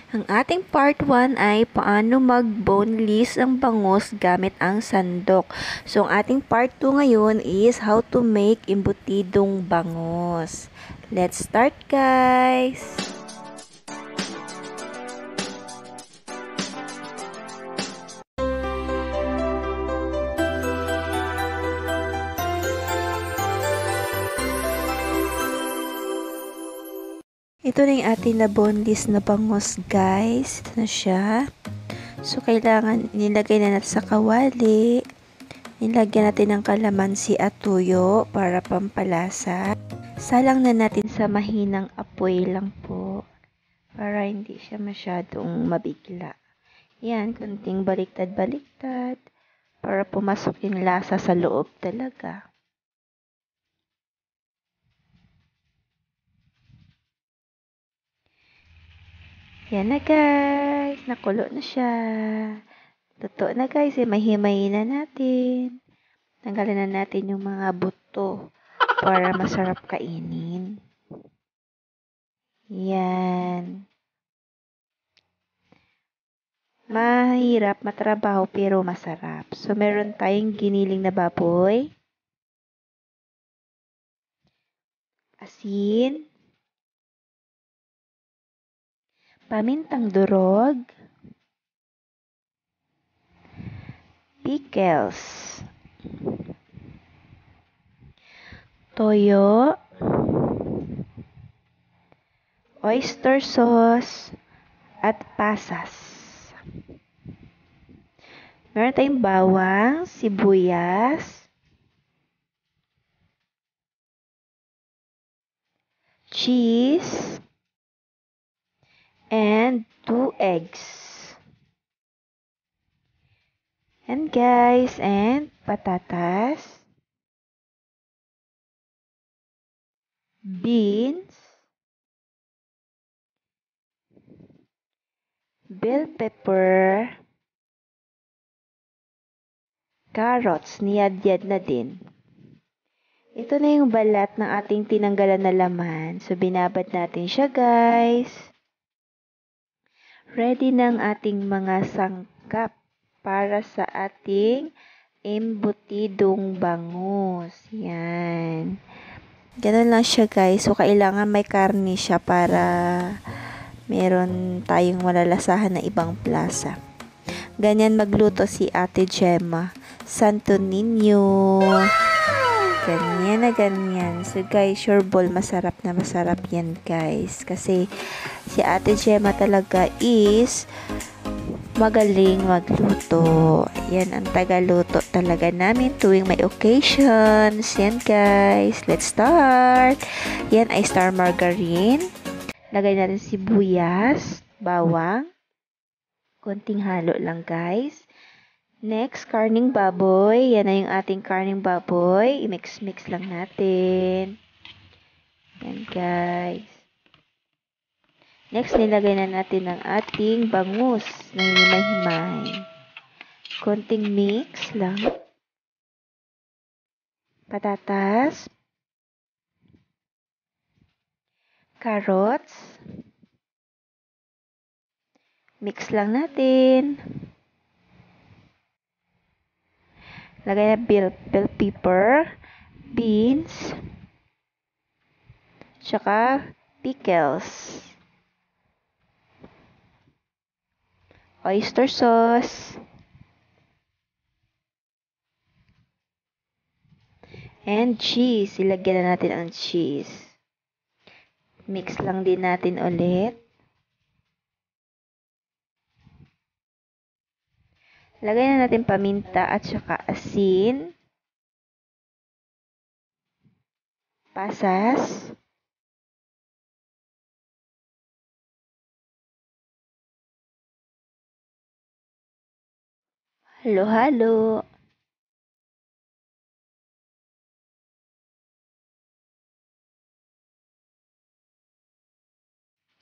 Ang ating part 1 ay paano mag-boneless ang bangus gamit ang sandok. So, ang ating part 2 ngayon is how to make embutidong bangus. Let's start, guys! Ito na yung ating na boneless na bangus, guys. Ito na siya. So, kailangan nilagay na natin sa kawali. Nilagyan natin ng kalamansi at tuyo para pampalasa. Salang na natin sa mahinang apoy lang po para hindi siya masyadong mabigla. Yan, kunting baliktad-baliktad para pumasok yung lasa sa loob talaga. Yan na, guys. Nakulo na siya. Totoo na, guys. Mahimayin na natin. Tanggalin na natin yung mga buto para masarap kainin. Yan. Mahirap, matrabaho, pero masarap. So, meron tayong giniling na baboy. Asin. Pamintang durog. Pickles. Toyo. Oyster sauce. At pasas. Meron tayong bawang, sibuyas. Cheese. And 2 eggs. And guys, and patatas. Beans. Bell pepper. Carrots, niyad-yad na din. Ito na yung balat ng ating tinanggalan na laman. So, binabad natin siya, guys. Ready na ang ating mga sangkap para sa ating embutidong bangus. Yan. Ganun lang siya, guys. So, kailangan may karne siya para meron tayong malalasahan na ibang plasa. Ganyan magluto si Ate Gemma. Santo Niño. Ganyan na ganyan. So, guys, sure ball, masarap na masarap yan, guys. Kasi si Ate Gemma talaga is magaling magluto. Yan ang tagaluto talaga namin tuwing may occasions. Yan, guys. Let's start. Yan ay star margarine. Lagay natin sibuyas, bawang. Konting halo lang, guys. Next, karning baboy. Yan na yung ating karning baboy. I-mix-mix lang natin. Yan, guys. Next, nilagay na natin ang ating bangus na himay-himay. Konting mix lang. Patatas. Carrots. Mix lang natin. Lagay na bell pepper, beans, tsaka pickles, oyster sauce, and cheese. Ilagyan na natin ang cheese. Mix lang din natin ulit. Lagay na natin paminta at saka asin. Pasas. Halo-halo.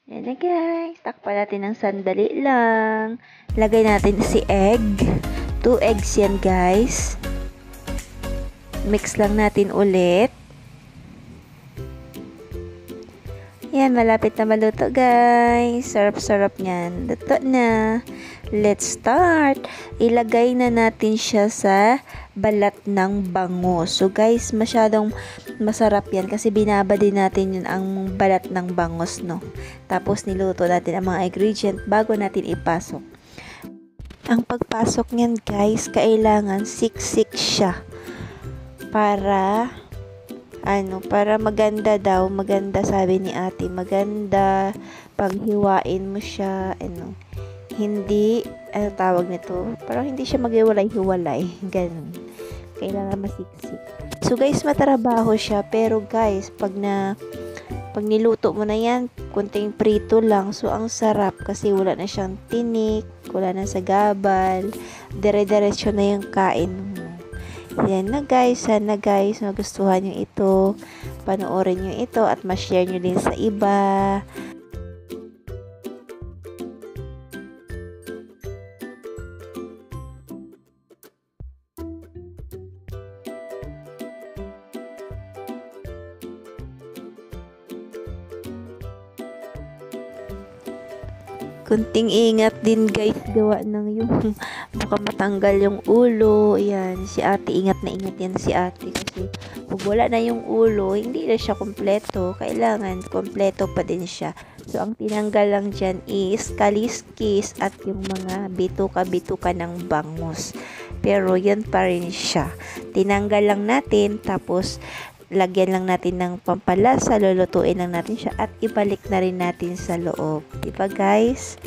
Yan na, guys. Takpan natin ng sandali lang. Lagay natin si egg. 2 eggs yan, guys. Mix lang natin ulit. Yan, malapit na maluto guys. Sarap-sarap niyan. Luto na. Let's start. Ilagay na natin siya sa balat ng bangus. So guys, masyadong masarap yan kasi binaba din natin yun ang balat ng bangus, no. Tapos niluto natin ang mga ingredient bago natin ipasok. Ang pagpasok niyan guys, kailangan siksik siya. Para maganda daw, maganda sabi ni ate, maganda paghiwain mo siya, hindi, tawag nito, parang hindi siya maghiwalay-hiwalay, ganun, kailangan masiksik. So guys, matrabaho siya, pero guys, pag niluto mo na yan, kunting prito lang, so ang sarap kasi wala na siyang tinik, wala na sa gabal, dire-diretso na yung kain mo. Yan na guys, sana guys magustuhan nyo ito, panoorin nyo ito at ma-share nyo din sa iba. Kunting ingat din guys, gawa ng yung baka matanggal yung ulo. Yan, si ate, ingat na ingat yan si ate kasi pag wala na yung ulo, hindi na siya kompleto. Kailangan kompleto pa din siya. So, ang tinanggal lang dyan is kaliskis at yung mga bituka-bituka ng bangus. Pero, yan pa rin siya. Tinanggal lang natin, tapos lagyan lang natin ng pampalasa, lulutuin lang natin siya at ibalik na rin natin sa loob. Diba guys?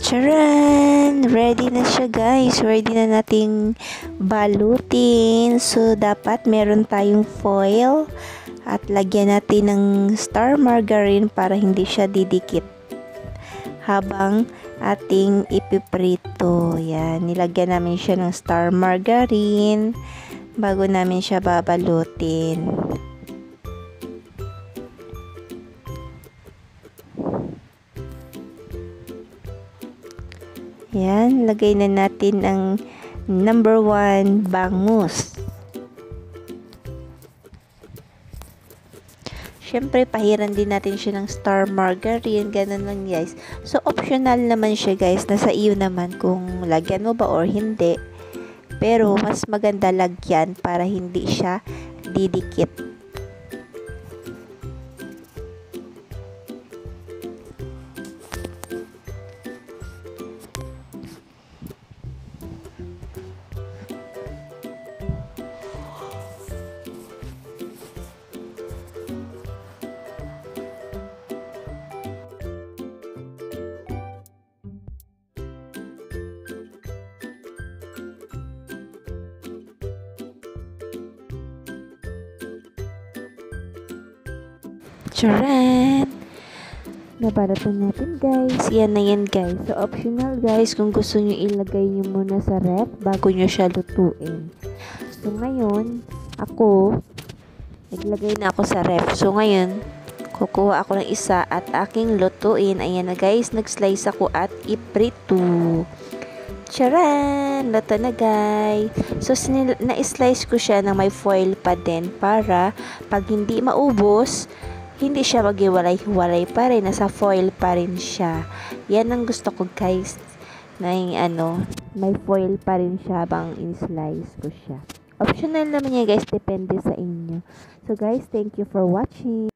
Charan! Ready na siya guys. Ready na nating balutin. So, dapat meron tayong foil at lagyan natin ng star margarine para hindi siya didikit habang ating ipiprito. Yan, nilagyan namin siya ng star margarine bago namin siya babalutin. Yan, lagay na natin ang number 1 bangus. Siyempre, pahiran din natin siya ng star margarine. Ganun lang guys. So, optional naman siya guys. Nasa iyo naman kung lagyan mo ba or hindi. Pero, mas maganda lagyan para hindi siya didikit. Charan! Nabalatan natin guys. Yan na yan guys. So optional guys kung gusto nyo ilagay nyo muna sa ref bago nyo siya lutuin. So ngayon, naglagay na ako sa ref. So ngayon, kukuha ako ng isa at aking lutuin. Ayan na guys, nag-slice ako at iprito. Charan! Luto na guys. So na-slice ko siya na may foil pa din para pag hindi maubos, hindi siya maghiwalay-hiwalay pa rin. Nasa foil pa rin siya. Yan ang gusto ko guys. Na yung may foil pa rin siya habang in-slice ko siya. Optional naman yan guys. Depende sa inyo. So guys, thank you for watching.